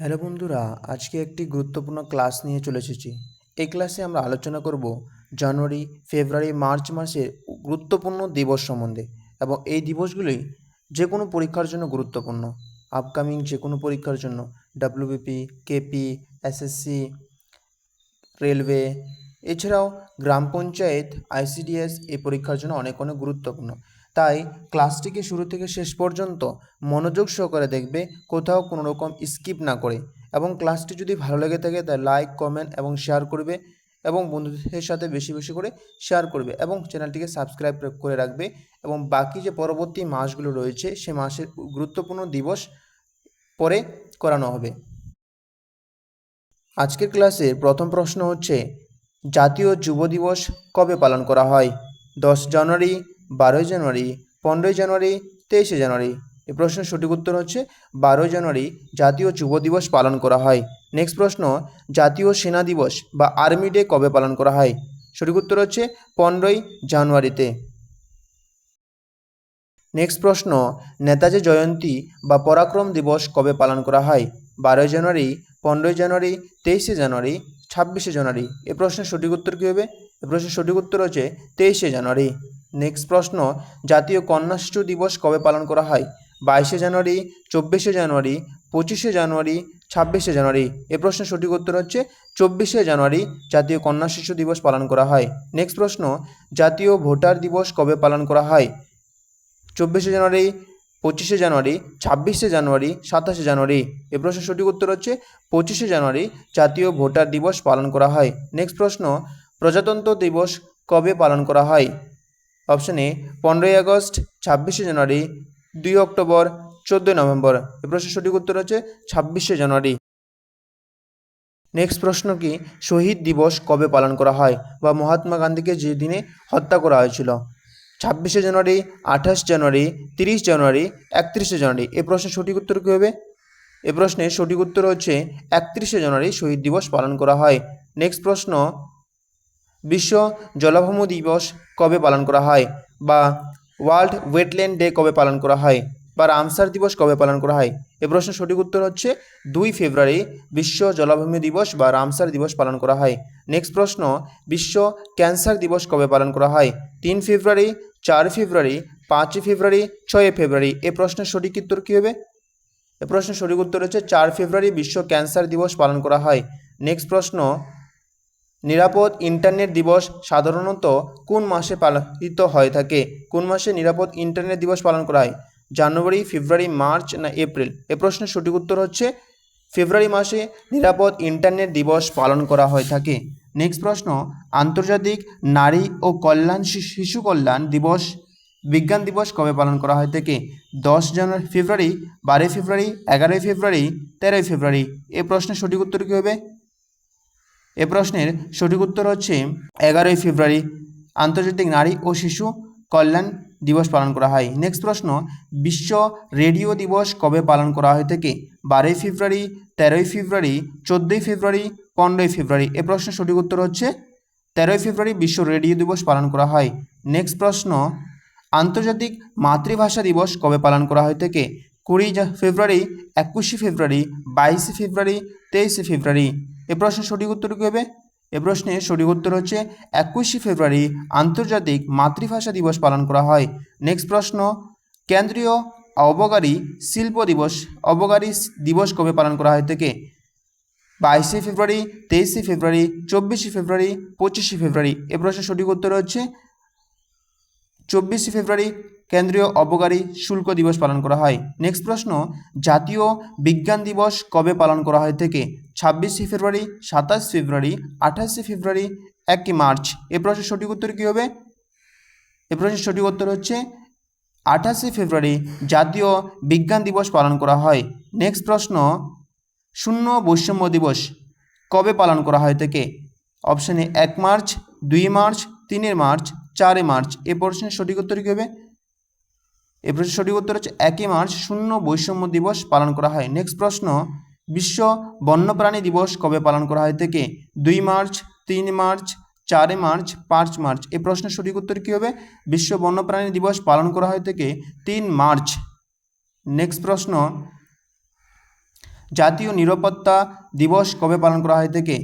Hello বন্ধুরা, আজকে একটি গুরুত্বপূর্ণ ক্লাস নিয়ে চলে এসেছি। এই ক্লাসে আমরা আলোচনা করব জানুয়ারি, ফেব্রুয়ারি, মার্চ মাসের গুরুত্বপূর্ণ দিবস সম্বন্ধে এবং এই দিবসগুলি যে কোনো পরীক্ষার জন্য গুরুত্বপূর্ণ। আপকামিং যে কোনো পরীক্ষার জন্য ডাব্লিউবিপি, কেপি, এসএসসি, রেলওয়ে এছাড়াও গ্রাম পঞ্চায়েত, আইসিডিএস এই পরীক্ষার জন্য অনেক অনেক গুরুত্বপূর্ণ। তাই ক্লাসটিকে শুরু থেকে শেষ পর্যন্ত মনোযোগ সহকারে দেখবে, কোথাও কোনো রকম স্কিপ না করে। এবং ক্লাসটি যদি ভালো লেগে থাকে তাই লাইক, কমেন্ট এবং শেয়ার করবে এবং বন্ধুদের সাথে বেশি বেশি করে শেয়ার করবে এবং চ্যানেলটিকে সাবস্ক্রাইব করে রাখবে। এবং বাকি যে পরবর্তী মাসগুলো রয়েছে সে মাসের গুরুত্বপূর্ণ দিবস পরে করানো হবে। আজকের ক্লাসের প্রথম প্রশ্ন হচ্ছে, জাতীয় যুব দিবস কবে পালন করা হয়? 10 জানুয়ারি, 12 জানুয়ারি, 15 জানুয়ারি, 23 জানুয়ারি। এই প্রশ্নের সঠিক উত্তর হচ্ছে 12 জানুয়ারি জাতীয় যুব দিবস পালন করা হয়। নেক্সট প্রশ্ন, জাতীয় সেনা দিবস বা আর্মি ডে কবে পালন করা হয়? সঠিক উত্তর হচ্ছে 15 জানুয়ারিতে। নেক্সট প্রশ্ন, নেতাজি জয়ন্তী বা পরাক্রম দিবস কবে পালন করা হয়? 12 জানুয়ারি, 15 জানুয়ারি, 23 জানুয়ারি, 26 জানুয়ারি। এ প্রশ্নের সঠিক উত্তর কী হবে? এ প্রশ্নের সঠিক উত্তর হচ্ছে 23 জানুয়ারি। নেক্সট প্রশ্ন, জাতীয় কন্যা শিশু দিবস কবে পালন করা হয়? 22 জানুয়ারি, 24 জানুয়ারি, 25 জানুয়ারি, 26 জানুয়ারি। এ প্রশ্নের সঠিক উত্তর হচ্ছে 24 জানুয়ারি জাতীয় কন্যা শিশু দিবস পালন করা হয়। নেক্সট প্রশ্ন, জাতীয় ভোটার দিবস কবে পালন করা হয়? 24 জানুয়ারি, 25 জানুয়ারি, 26 জানুয়ারি, 27 জানুয়ারি। এ প্রশ্নের সঠিক উত্তর হচ্ছে 25 জানুয়ারি জাতীয় ভোটার দিবস পালন করা হয়। নেক্সট প্রশ্ন, প্রজাতন্ত্র দিবস কবে পালন করা হয়? অপশন এ 15 আগস্ট, 26 জানুয়ারি, 2 অক্টোবর, 14 নভেম্বর। এ প্রশ্নের সঠিক উত্তর হচ্ছে 26 জানুয়ারি। নেক্সট প্রশ্ন কি, শহীদ দিবস কবে পালন করা হয় বা মহাত্মা গান্ধীকে যে দিনে হত্যা করা হয়েছিল? 26 জানুয়ারি, 28 জানুয়ারি, 30 জানুয়ারি, 31 জানুয়ারি। এ প্রশ্নের সঠিক উত্তর কী হবে? এ প্রশ্নের সঠিক উত্তর হচ্ছে 31 জানুয়ারি শহীদ দিবস পালন করা হয়। নেক্সট প্রশ্ন, বিশ্ব জলাভূমি দিবস কবে পালন করা হয় বা ওয়ার্ল্ড ওয়েটল্যান্ড ডে কবে পালন করা হয় বা রামসার দিবস কবে পালন করা হয়? এ প্রশ্নের সঠিক উত্তর হচ্ছে 2 ফেব্রুয়ারি বিশ্ব জলাভূমি দিবস বা রামসার দিবস পালন করা হয়। নেক্সট প্রশ্ন, বিশ্ব ক্যান্সার দিবস কবে পালন করা হয়? 3 ফেব্রুয়ারি, 4 ফেব্রুয়ারি, 5 ফেব্রুয়ারি, 6 ফেব্রুয়ারি। এ প্রশ্নের সঠিক উত্তর কী হবে? এ প্রশ্নের সঠিক উত্তর হচ্ছে 4 ফেব্রুয়ারি বিশ্ব ক্যান্সার দিবস পালন করা হয়। নেক্সট প্রশ্ন, নিরাপদ ইন্টারনেট দিবস সাধারণত কোন মাসে পালিত হয়ে থাকে? কোন মাসে নিরাপদ ইন্টারনেট দিবস পালন করা হয়? জানুয়ারি, ফেব্রুয়ারি, মার্চ না এপ্রিল? এ প্রশ্নের সঠিক উত্তর হচ্ছে ফেব্রুয়ারি মাসে নিরাপদ ইন্টারনেট দিবস পালন করা হয়ে থাকে। নেক্সট প্রশ্ন, আন্তর্জাতিক নারী ও কল্যাণ শিশু কল্যাণ দিবস বিজ্ঞান দিবস কবে পালন করা হয়ে থাকে? 10 জানুয়ারি ফেব্রুয়ারি, 12 ফেব্রুয়ারি, 11 ফেব্রুয়ারি, 13 ফেব্রুয়ারি। এ প্রশ্নের সঠিক উত্তর কী হবে? এ প্রশ্নের সঠিক উত্তর হচ্ছে 11 ফেব্রুয়ারি আন্তর্জাতিক নারী ও শিশু কল্যাণ দিবস পালন করা হয়। নেক্সট প্রশ্ন, বিশ্ব রেডিও দিবস কবে পালন করা হয়ে থাকে? 12 ফেব্রুয়ারি, 13 ফেব্রুয়ারি, 14 ফেব্রুয়ারি, 15 ফেব্রুয়ারি। এ প্রশ্নের সঠিক উত্তর হচ্ছে 13 ফেব্রুয়ারি বিশ্ব রেডিও দিবস পালন করা হয়। নেক্সট প্রশ্ন, আন্তর্জাতিক মাতৃভাষা দিবস কবে পালন করা হয়ে থাকে? 20 ফেব্রুয়ারি, 21 ফেব্রুয়ারি, 22 ফেব্রুয়ারি, 23 ফেব্রুয়ারি। এ প্রশ্নের সঠিক উত্তর কী হবে? এ প্রশ্নের সঠিক উত্তর হচ্ছে 21 ফেব্রুয়ারি আন্তর্জাতিক মাতৃভাষা দিবস পালন করা হয়। নেক্সট প্রশ্ন, কেন্দ্রীয় অবকারী শিল্প দিবস দিবস কবে পালন করা হয়ে থাকে? 22 ফেব্রুয়ারি, 23 ফেব্রুয়ারি, 24 ফেব্রুয়ারি, 25 ফেব্রুয়ারি। এ প্রশ্নের সঠিক উত্তর হচ্ছে 24 ফেব্রুয়ারি কেন্দ্রীয় অবকারী শুল্ক দিবস পালন করা হয়। নেক্সট প্রশ্ন, জাতীয় বিজ্ঞান দিবস কবে পালন করা হয়ে থাকে? 26 ফেব্রুয়ারি, 27 ফেব্রুয়ারি, 28 ফেব্রুয়ারি, 1 মার্চ। এ প্রশ্নের সঠিক উত্তর কী হবে? এ প্রশ্নের সঠিক উত্তর হচ্ছে 28 ফেব্রুয়ারি জাতীয় বিজ্ঞান দিবস পালন করা হয়। নেক্সট প্রশ্ন, শূন্য বৈষম্য দিবস কবে পালন করা হয়ে থাকে? অপশানে 1 মার্চ, 2 মার্চ, 3 মার্চ, 4 মার্চ। এ প্রশ্নের সঠিক উত্তর কী হবে? এ প্রশ্নের সঠিক উত্তর হচ্ছে 1 মার্চ শূন্য বৈষম্য দিবস পালন করা হয়। নেক্সট প্রশ্ন, বিশ্ব বন্যপ্রাণী দিবস কবে পালন করা হয়ে থাকে? 2 মার্চ, 3 মার্চ, 4 মার্চ, 5 মার্চ। এই প্রশ্নের সঠিক উত্তর কী হবে? বিশ্ব বন্যপ্রাণী দিবস পালন করা হয়ে থাকে 3 মার্চ। নেক্সট প্রশ্ন, জাতীয় নিরাপত্তা দিবস কবে পালন করা হয় থেকে?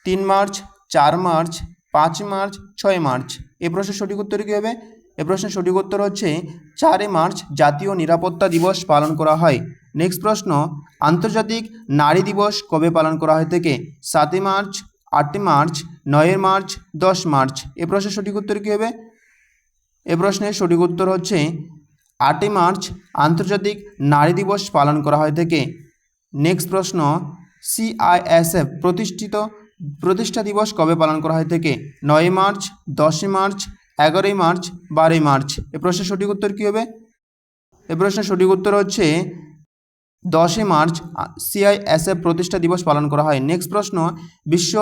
3 মার্চ, 4 মার্চ, 5 মার্চ, 6 মার্চ। এই প্রশ্নের সঠিক উত্তর কী হবে? এই প্রশ্নের সঠিক উত্তর হচ্ছে 4 মার্চ জাতীয় নিরাপত্তা দিবস পালন করা হয়। নেক্সট প্রশ্ন, আন্তর্জাতিক নারী দিবস কবে পালন করা হয় থেকে? 7 মার্চ, 8 মার্চ, 9 মার্চ, 10 মার্চ। এই প্রশ্নের সঠিক উত্তর কী হবে? এ প্রশ্নের সঠিক উত্তর হচ্ছে 8 মার্চ আন্তর্জাতিক নারী দিবস পালন করা হয় থেকে। নেক্সট প্রশ্ন, CISF প্রতিষ্ঠা দিবস কবে পালন করা হয় থেকে? 9 মার্চ, 10 মার্চ, 11 মার্চ, 12 মার্চ। এ প্রশ্নের সঠিক উত্তর কী হবে? এ প্রশ্নের সঠিক উত্তর হচ্ছে 10 মার্চ CISF প্রতিষ্ঠা দিবস পালন করা হয়। নেক্সট প্রশ্ন, বিশ্ব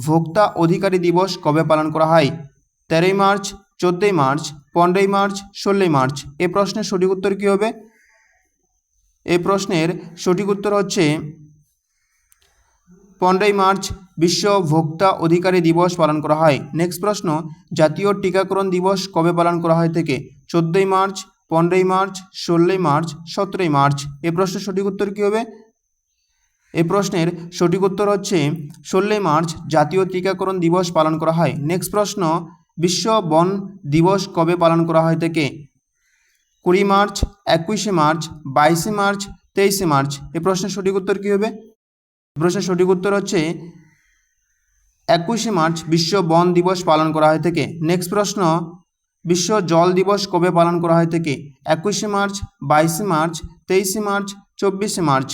ভোক্তা অধিকারী দিবস কবে পালন করা হয়? 13 মার্চ, 14 মার্চ, 15 মার্চ, 16 মার্চ। এ প্রশ্নের সঠিক উত্তর কী হবে? এই প্রশ্নের সঠিক উত্তর হচ্ছে 15 মার্চ বিশ্ব ভোক্তা অধিকারী দিবস পালন করা হয়। নেক্সট প্রশ্ন, জাতীয় টিকাকরণ দিবস কবে পালন করা হয় থেকে? 14 মার্চ, 15 মার্চ, 16 মার্চ, 17 মার্চ। এই প্রশ্নের সঠিক উত্তর কী হবে? এই প্রশ্নের সঠিক উত্তর হচ্ছে 16 মার্চ জাতীয় টিকাকরণ দিবস পালন করা হয়। নেক্সট প্রশ্ন, বিশ্ব বন দিবস কবে পালন করা হয় থেকে? 20 মার্চ, 21 মার্চ, 22 মার্চ, 23 মার্চ। এই প্রশ্নের সঠিক উত্তর কী হবে? প্রশ্নের সঠিক উত্তর হচ্ছে 21 মার্চ বিশ্ব বন দিবস পালন করা হয় থেকে। নেক্সট প্রশ্ন, বিশ্ব জল দিবস কবে পালন করা হয় থেকে? 21 মার্চ, 22 মার্চ, 23 মার্চ, 24 মার্চ।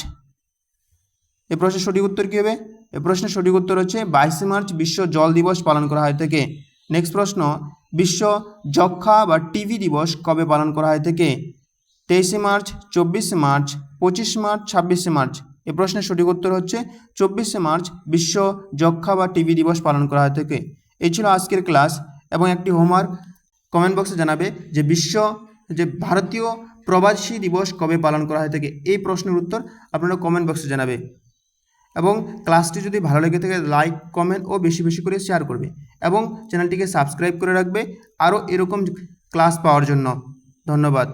এই প্রশ্নের সঠিক উত্তর কী হবে? এই প্রশ্নের সঠিক উত্তর হচ্ছে 22 মার্চ বিশ্ব জল দিবস পালন করা হয় থেকে। নেক্সট প্রশ্ন, বিশ্ব যক্ষ্মা বা টিবি দিবস কবে পালন করা হয় থেকে? 23 মার্চ, 24 মার্চ, 25 মার্চ, 26 মার্চ। এই প্রশ্নের সঠিক উত্তর হচ্ছে 24 মার্চ বিশ্ব যক্ষ্মা বা টিবি দিবস পালন করা হয় থেকে। এই ছিল আজকের ক্লাস এবং একটি হোমওয়ার্ক কমেন্ট বক্সে জানাবে যে ভারতীয় প্রবাসী দিবস কবে পালন করা হয় থেকে। এই প্রশ্নের উত্তর আপনারা কমেন্ট বক্সে জানাবে এবং ক্লাসটি যদি ভালো লেগে থাকে লাইক, কমেন্ট ও বেশি বেশি করে শেয়ার করবে এবং চ্যানেলটিকে সাবস্ক্রাইব করে রাখবে আরও এরকম ক্লাস পাওয়ার জন্য। ধন্যবাদ।